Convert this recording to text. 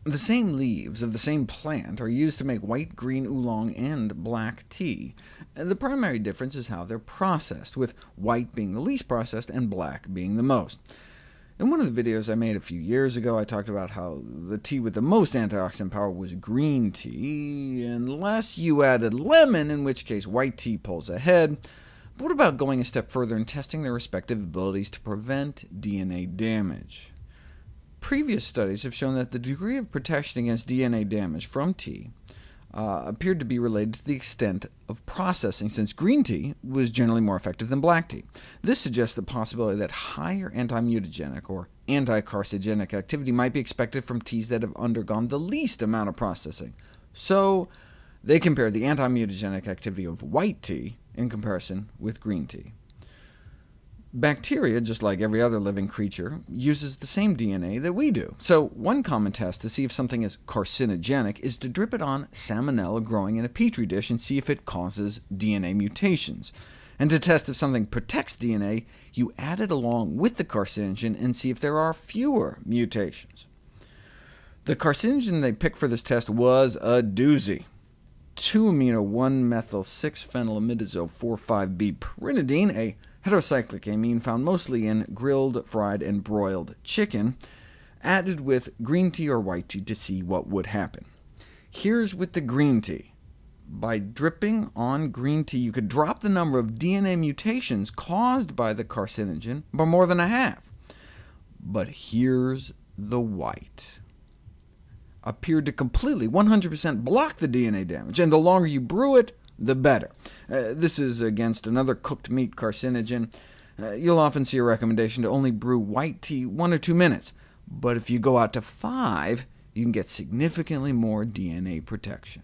The same leaves of the same plant are used to make white, green oolong, and black tea. The primary difference is how they're processed, with white being the least processed and black being the most. In one of the videos I made a few years ago, I talked about how the tea with the most antioxidant power was green tea, unless you added lemon, in which case white tea pulls ahead. But what about going a step further and testing their respective abilities to prevent DNA damage? Previous studies have shown that the degree of protection against DNA damage from tea appeared to be related to the extent of processing, since green tea was generally more effective than black tea. This suggests the possibility that higher antimutagenic or anti-carcinogenic activity might be expected from teas that have undergone the least amount of processing. So they compared the antimutagenic activity of white tea in comparison with green tea. Bacteria, just like every other living creature, uses the same DNA that we do. So one common test to see if something is carcinogenic is to drip it on salmonella growing in a petri dish and see if it causes DNA mutations. And to test if something protects DNA, you add it along with the carcinogen and see if there are fewer mutations. The carcinogen they picked for this test was a doozy. 2-amino-1-methyl-6-phenylamidazole-4,5-B pyridine, a heterocyclic amine found mostly in grilled, fried, and broiled chicken, added with green tea or white tea to see what would happen. Here's with the green tea. By dripping on green tea, you could drop the number of DNA mutations caused by the carcinogen by more than a half. But here's the white. Appeared to completely, 100% block the DNA damage, and the longer you brew it, the better. This is against another cooked meat carcinogen. You'll often see a recommendation to only brew white tea 1 or 2 minutes, but if you go out to 5, you can get significantly more DNA protection.